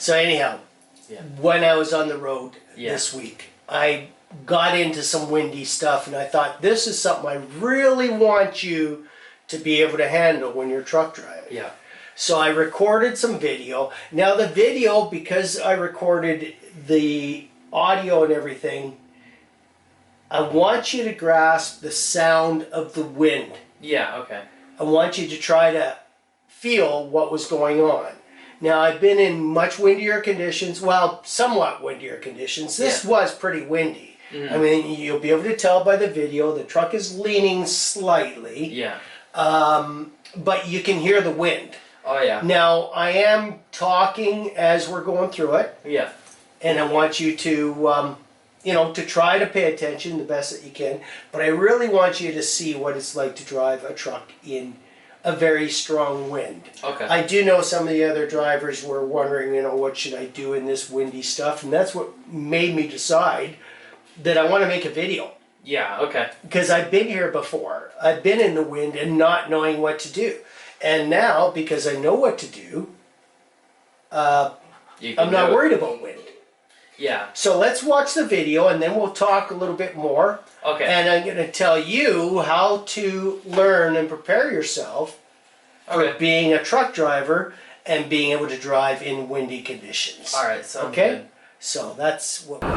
So anyhow, when I was on the road this week, I got into some windy stuff, and I thought, this is something I really want you to be able to handle when you're truck driving. Yeah. So I recorded some video. Now the video, because I recorded the audio and everything, I want you to grasp the sound of the wind. Yeah, okay. I want you to try to feel what was going on. Now, I've been in much windier conditions, well, somewhat windier conditions. This was pretty windy. Mm-hmm. I mean, you'll be able to tell by the video, the truck is leaning slightly. Yeah. But you can hear the wind. Oh, yeah. Now, I am talking as we're going through it. Yeah. And I want you to, to try to pay attention the best that you can. But I really want you to see what it's like to drive a truck in a very strong wind. Okay. I do know some of the other drivers were wondering, what should I do in this windy stuff? And that's what made me decide that I want to make a video. Yeah, okay. Because I've been here before. I've been in the wind and not knowing what to do. And now, because I know what to do, I'm not worried about wind. Yeah. So let's watch the video and then we'll talk a little bit more. Okay. And I'm going to tell you how to learn and prepare yourself for being a truck driver and being able to drive in windy conditions. All right, sounds good. So that's what we're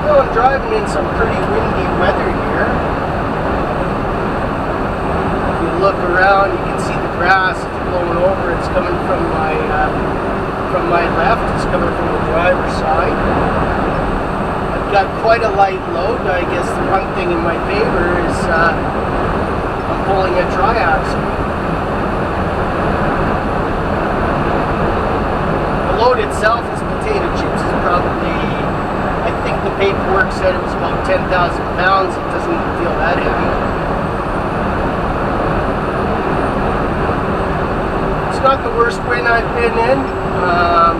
Well, I'm driving in some pretty windy weather here. If you look around, you can see the grass is blowing over. It's coming from my left. It's coming from the driver's side. I've got quite a light load. I guess the one thing in my favor is I'm pulling a triaxle. The load itself is potato chips. It's probably, I think the paperwork said it was about 10,000 pounds. It doesn't feel that heavy. It's not the worst wind I've been in. A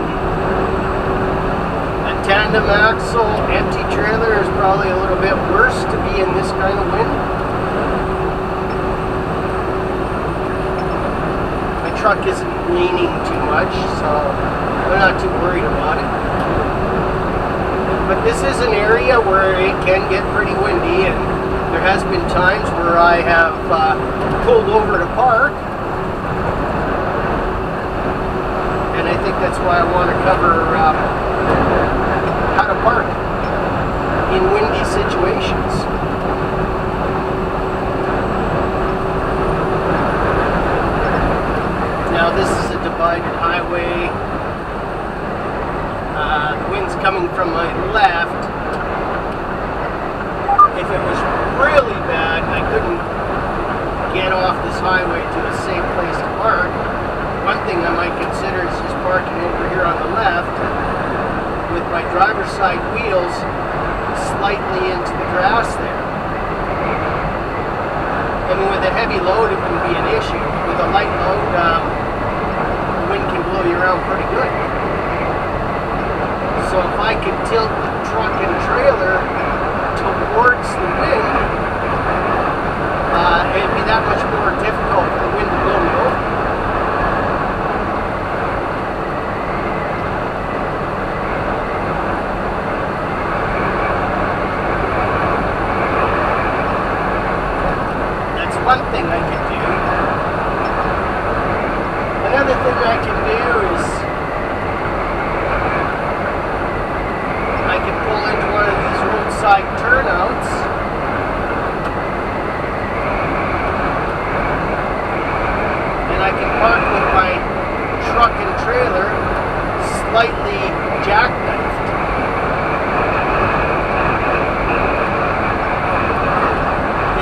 tandem axle empty trailer is probably a little bit worse to be in this kind of wind. My truck isn't leaning too much, so I'm not too worried about it. But this is an area where it can get pretty windy, and there has been times where I have pulled over to park. And I think that's why I want to cover how to park in windy situations. Now this is a divided highway. The wind's coming from my left. If it was really bad, I couldn't get off this highway to a safe place to park. One thing I might consider is just parking over here on the left with my driver's side wheels slightly into the grass there. I mean, with a heavy load, it wouldn't be an issue. With a light load, the wind can blow you around pretty good. So if I could tilt the truck and trailer towards the wind, it'd be that much more difficult for the wind to blow me over. One thing I can do. Another thing I can do is I can pull into one of these roadside turnouts and I can park with my truck and trailer slightly jackknifed.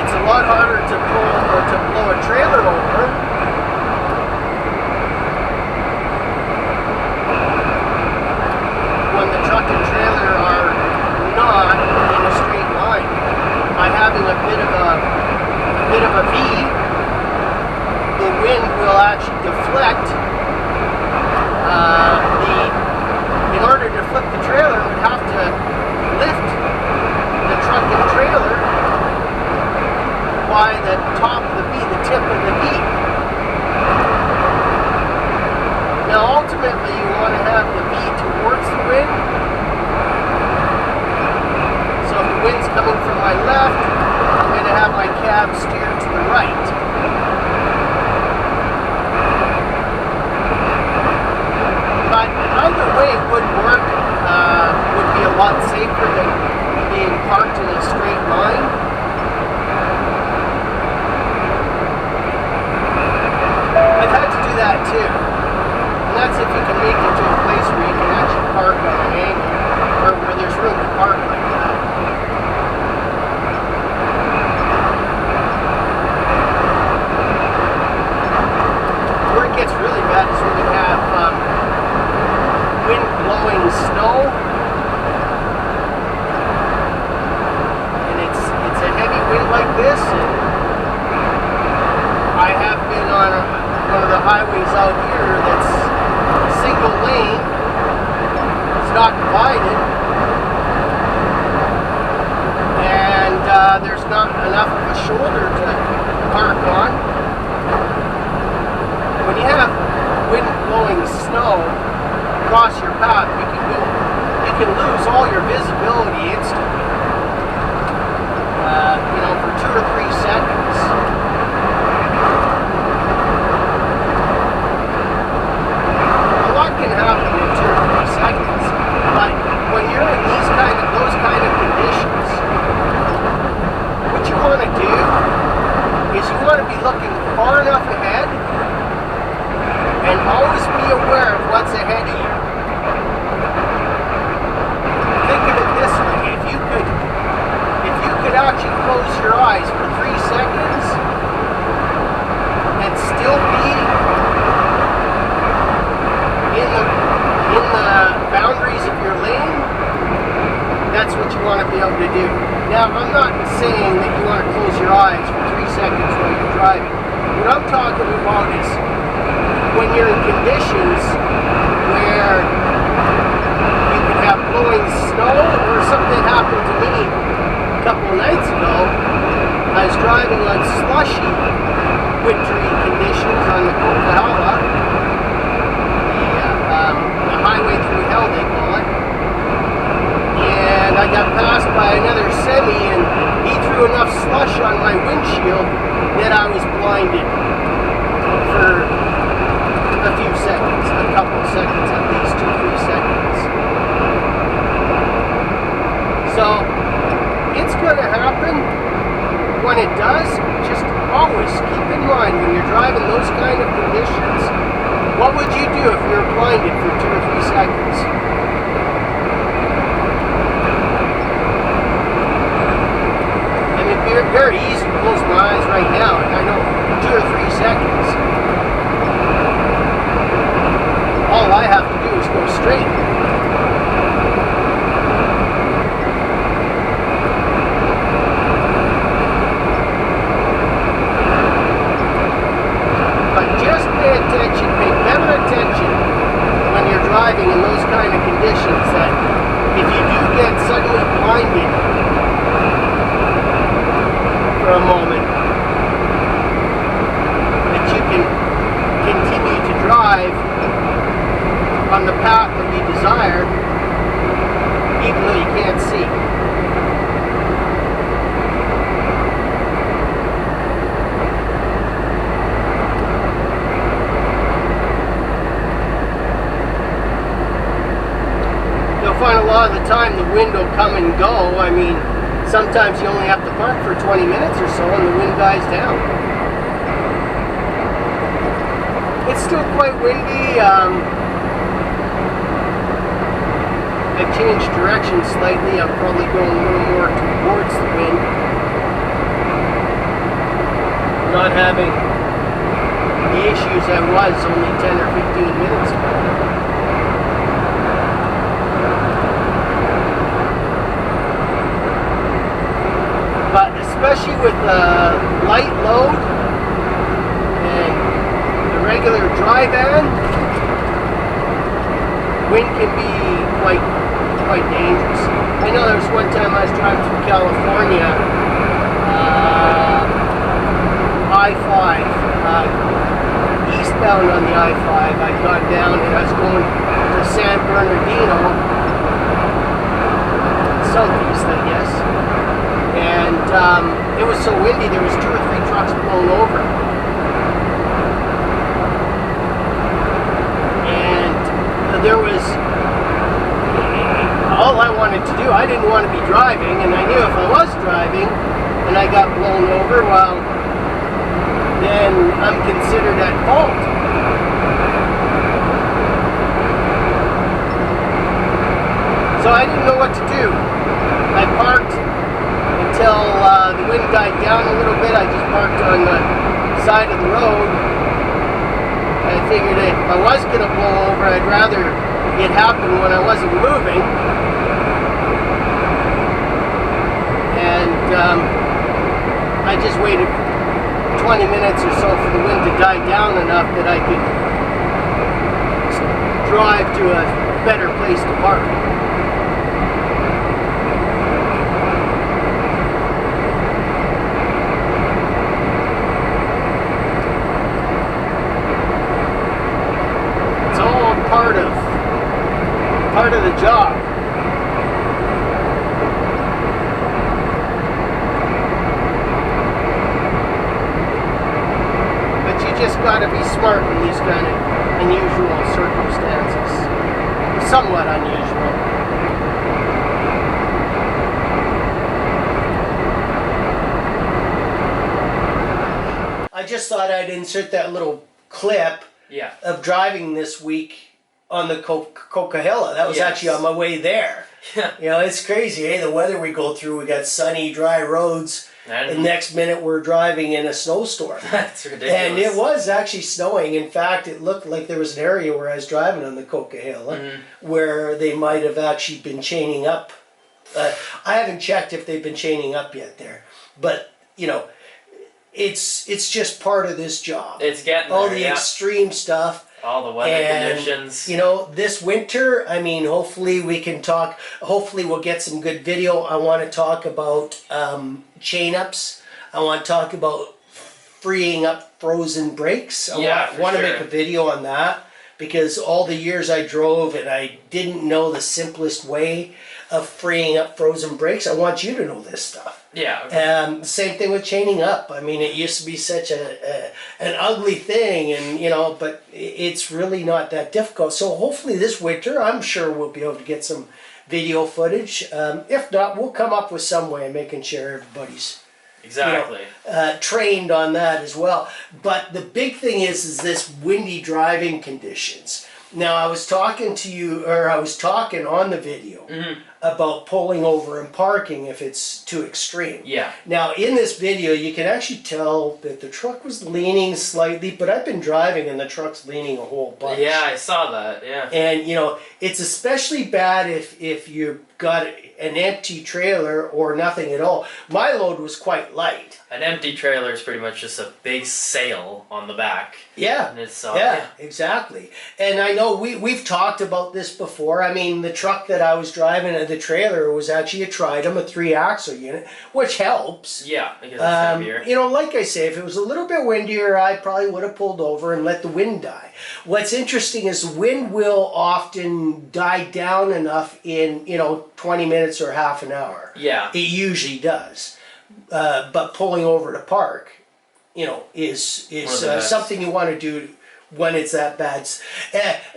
It's a lot harder to pull or to blow a trailer over when the truck and trailer are not in a straight line. By having a bit of a V, the wind will actually deflect. In order to flip the trailer, it would have to lift the truck and trailer by the top of the V, the tip of the V. ultimately you want to have the V towards the wind. So if the wind's coming from my left, I'm going to have my cab steered to the right. But either way would work, would be a lot safer than being parked in a straight line. I've had to do that too. And that's if you can make it to a place where you can actually park on an angle, or where there's room to park like that. Where it gets really bad is when you have wind blowing snow, and it's a heavy wind like this, and I have been on one of the highways out here that's single lane, it's not divided, and there's not enough of a shoulder to park on. When you have wind blowing snow across your path, you can lose all your visibility instantly. For 2 or 3 seconds. A lot can happen in 2 or 3 seconds, but when you're in those kind of conditions, what you want to do is you want to be looking far enough ahead and always be aware of what's ahead of you. Think of it this way: if you could actually close your eyes for 3 seconds and still be in the boundaries of your lane, that's what you want to be able to do. Now, I'm not saying that you want to close your eyes for 3 seconds while you're driving. What I'm talking about is when you're in conditions where you can have blowing snow, or something happened to me a couple of nights ago. I was driving on slushy, wintry conditions on the Coquihalla, the highway through hell they call it, and I got passed by another semi, and he threw enough slush on my windshield that I was blinded for a few seconds, a couple of seconds, at least 2-3 seconds. So it's going to happen. When it does, just always keep in mind when you're driving those kind of conditions, what would you do if you were blinded for 2 or 3 seconds? I mean, it's very easy to close my eyes right now, and I know 2 or 3 seconds. All I have to do is go straight. But just pay attention, pay better attention when you're driving in those kind of conditions, that if you do get suddenly blinded for a moment, that you can continue to drive on the path that you desire, even though you can't see. You'll find a lot of the time the wind will come and go. I mean, sometimes you only have to park for 20 minutes or so and the wind dies down. It's still quite windy. I've changed direction slightly. I'm probably going a little more towards the wind. Not having the issues I was only 10 or 15 minutes ago. But especially with the light load and the regular dry van, wind can be quite dangerous. I know there was one time I was driving through California, I-5, east eastbound on the I-5. I'd gone down and I was going to San Bernardino, southeast, I guess. And it was so windy, there was 2 or 3 trucks blown over. And there was, all I wanted to do, I didn't want to be driving, and I knew if I was driving and I got blown over, well, then I'm considered at fault. So I didn't know what to do. I parked until the wind died down a little bit. I just parked on the side of the road. I figured if I was going to blow over, I'd rather it happen when I wasn't moving. And I just waited 20 minutes or so for the wind to die down enough that I could drive to a better place to park. It's all part of the job. Just got to be smart in these kind of unusual circumstances. Somewhat unusual. I just thought I'd insert that little clip of driving this week on the Coquihalla. That was actually on my way there. You know, it's crazy, eh? The weather we go through, we got sunny, dry roads. And next minute we're driving in a snowstorm. That's ridiculous. And it was actually snowing. In fact, it looked like there was an area where I was driving on the Coquihalla where they might have actually been chaining up. I haven't checked if they've been chaining up yet there. But, you know, it's just part of this job. It's getting all there, the extreme stuff. All the weather conditions. You know, this winter, I mean, hopefully we can talk, hopefully we'll get some good video. I want to talk about chain ups. I want to talk about freeing up frozen brakes. I want to make a video on that because all the years I drove and I didn't know the simplest way of freeing up frozen brakes. I want you to know this stuff. Yeah. Same thing with chaining up. I mean, it used to be such an ugly thing, and you know, but it's really not that difficult. So hopefully this winter, I'm sure we'll be able to get some video footage. If not, we'll come up with some way of making sure everybody's trained on that as well. But the big thing is this windy driving conditions. Now, I was talking to you, or I was talking on the video about pulling over and parking if it's too extreme. Yeah. Now, in this video, you can actually tell that the truck was leaning slightly, but I've been driving and the truck's leaning a whole bunch. Yeah, I saw that, yeah. And, you know, it's especially bad if you've got an empty trailer or nothing at all. My load was quite light. An empty trailer is pretty much just a big sail on the back. Yeah, and it's, yeah, exactly. And I know we've talked about this before. I mean, the truck that I was driving, the trailer was actually a Tridem, a 3-axle unit, which helps. Yeah, because it's heavier. You know, like I say, if it was a little bit windier, I probably would have pulled over and let the wind die. What's interesting is the wind will often die down enough in, you know, 20 minutes or half an hour. Yeah. It usually does. But pulling over to park, you know, is something you want to do when it's that bad.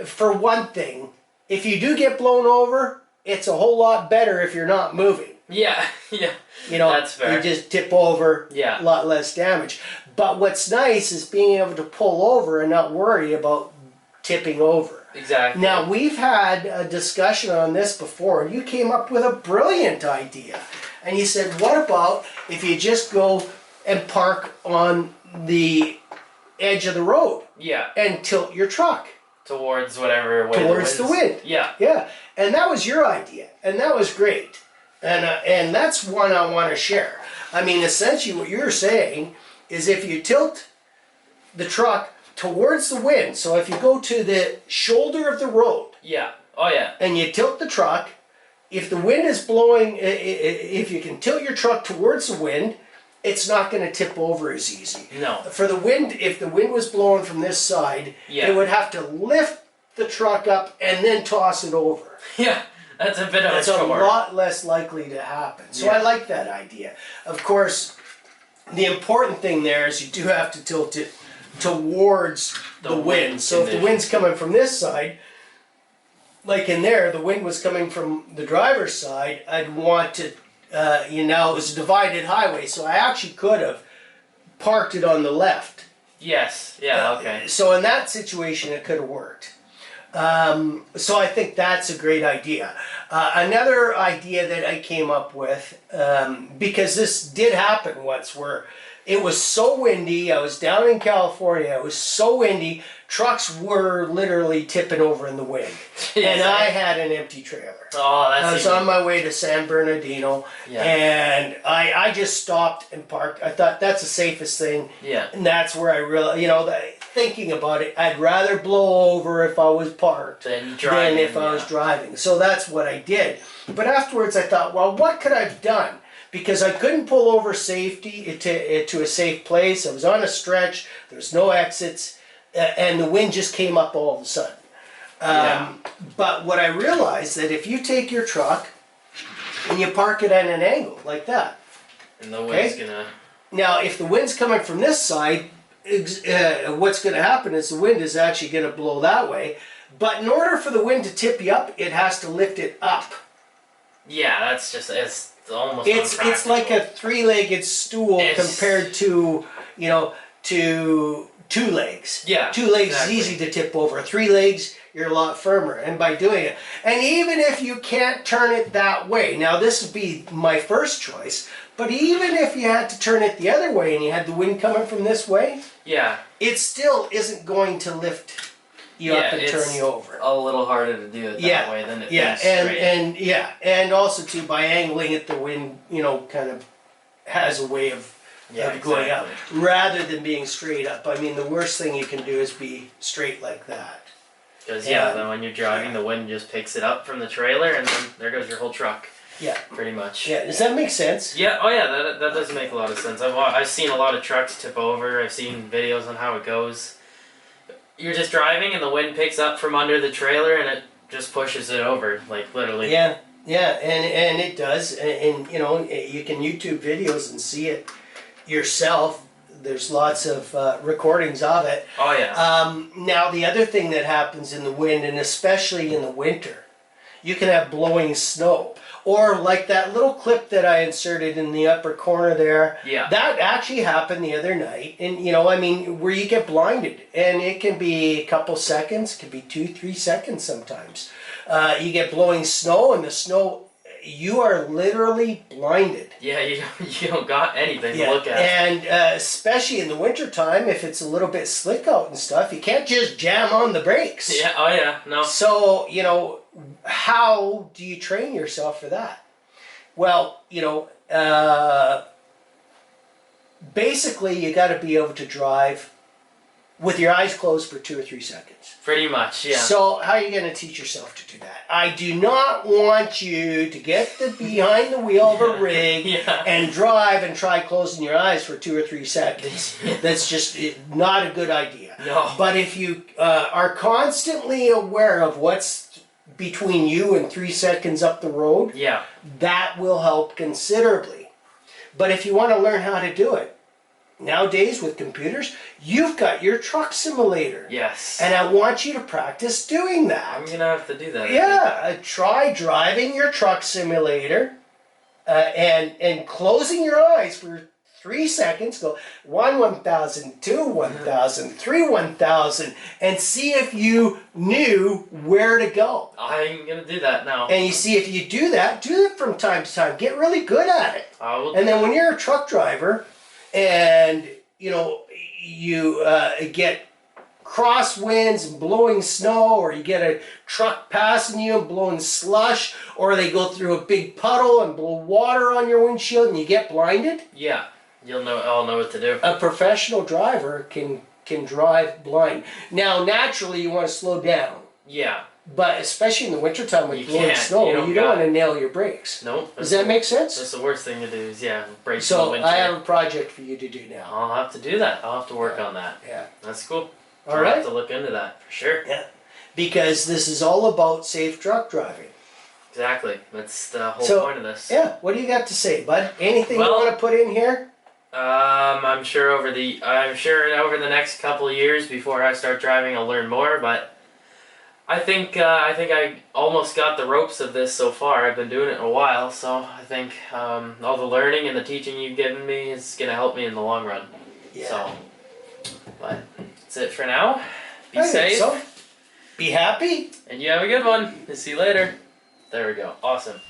For one thing, if you do get blown over, it's a whole lot better if you're not moving. Yeah, yeah. You know, that's fair. You just tip over, yeah, a lot less damage. But what's nice is being able to pull over and not worry about tipping over. Exactly. Now, we've had a discussion on this before, and you came up with a brilliant idea. And you said, what about if you just go and park on the edge of the road? Yeah. And tilt your truck. Towards whatever way towards the wind. Yeah. Yeah. And that was your idea. And that was great. And that's one I want to share. I mean, essentially what you're saying is if you tilt the truck towards the wind, so if you go to the shoulder of the road. Yeah. Oh, yeah. And you tilt the truck, if the wind is blowing, if you can tilt your truck towards the wind, it's not going to tip over as easy. No. For the wind, if the wind was blowing from this side, Yeah. it would have to lift the truck up and then toss it over. Yeah, that's a bit of That's a a chore. lot less likely to happen. So Yeah. I like that idea. Of course, the important thing there is you do have to tilt it towards the wind. So if the wind's coming from this side, like in there, the wind was coming from the driver's side, I'd want to, it was a divided highway, so I actually could have parked it on the left. Yes, yeah, okay. So in that situation, it could have worked. So I think that's a great idea. Another idea that I came up with, because this did happen once, where it was so windy, I was down in California, it was so windy, trucks were literally tipping over in the wind. And I had an empty trailer. Oh, that's I was on my way to San Bernardino, Yeah. and I just stopped and parked. I thought that's the safest thing. Yeah. And that's where I really, thinking about it, I'd rather blow over if I was parked Then than driving, if I was driving. So that's what I did. But afterwards I thought, well, what could I have done? Because I couldn't pull over safety to a safe place. I was on a stretch. There was no exits. And the wind just came up all of a sudden. But what I realized that if you take your truck and you park it at an angle like that. And the wind's gonna... Now, if the wind's coming from this side, what's going to happen is the wind is actually going to blow that way. But in order for the wind to tip you up, it has to lift it up. Yeah, that's just... It's almost It's like a three-legged stool compared to, to two legs. Yeah, two legs exactly. is easy to tip over. Three legs, you're a lot firmer. And by doing it, and even if you can't turn it that way, now this would be my first choice, but even if you had to turn it the other way and you had the wind coming from this way, yeah, it still isn't going to lift you up and turn you over. A little harder to do it that way than it is straight. And also too, by angling it, the wind, kind of has a way of going up rather than being straight up. I mean, the worst thing you can do is be straight like that. Because then when you're driving, the wind just picks it up from the trailer, and then there goes your whole truck. Yeah, pretty much. Yeah, does that make sense? Yeah. Oh yeah, that does make a lot of sense. I've seen a lot of trucks tip over. I've seen videos on how it goes. You're just driving, and the wind picks up from under the trailer, and it just pushes it over, like literally. Yeah, and it does, and you can YouTube videos and see it yourself. There's lots of recordings of it. Oh yeah. Now the other thing that happens in the wind, and especially in the winter, you can have blowing snow. Or like that little clip that I inserted in the upper corner there. Yeah. That actually happened the other night. And where you get blinded. And it can be a couple seconds, it can be 2-3 seconds sometimes. You get blowing snow, and the snow, you are literally blinded. Yeah, you don't got anything to look at. And especially in the wintertime, if it's a little bit slick out and stuff, you can't just jam on the brakes. Yeah, oh yeah, no. So, how do you train yourself for that? Well, basically you got to be able to drive with your eyes closed for 2 or 3 seconds. Pretty much, yeah. So how are you going to teach yourself to do that? I do not want you to get behind the wheel of a rig and drive and try closing your eyes for 2 or 3 seconds. That's just not a good idea. No. But if you are constantly aware of what's between you and 3 seconds up the road, that will help considerably. But if you want to learn how to do it, nowadays with computers, you've got your truck simulator. Yes. And I want you to practice doing that. I'm going to have to do that. Yeah, try driving your truck simulator and closing your eyes for 3 seconds, go 1, 1,000, 2, 1,000, 3, 1,000, and see if you knew where to go. I'm going to do that now. And you see if you do it from time to time. Get really good at it. And then when you're a truck driver and, you get crosswinds and blowing snow, or you get a truck passing you and blowing slush, or they go through a big puddle and blow water on your windshield and you get blinded. Yeah. I'll know what to do. A professional driver can drive blind. Now, naturally, you want to slow down. Yeah. But especially in the wintertime with You blowing can't. snow, You you don't don't got- want to nail your brakes. Nope. Does that make sense? That's the worst thing to do. Is break in the So winter. I have a project for you to do now. I'll have to do that. I'll have to work on that. Yeah. That's cool. All I'll right. have to look into that for sure. Yeah. Because this is all about safe truck driving. Exactly. That's the whole So, point of this. Yeah. What do you got to say, bud? Anything Well- you want to put in here? I'm sure over the next couple of years before I start driving, I'll learn more. But I think I almost got the ropes of this so far. I've been doing it a while, so I think all the learning and the teaching you've given me is gonna help me in the long run. Yeah. So, but that's it for now. Be I think safe, so. Be happy. and you have a good one. See you later. There we go. Awesome.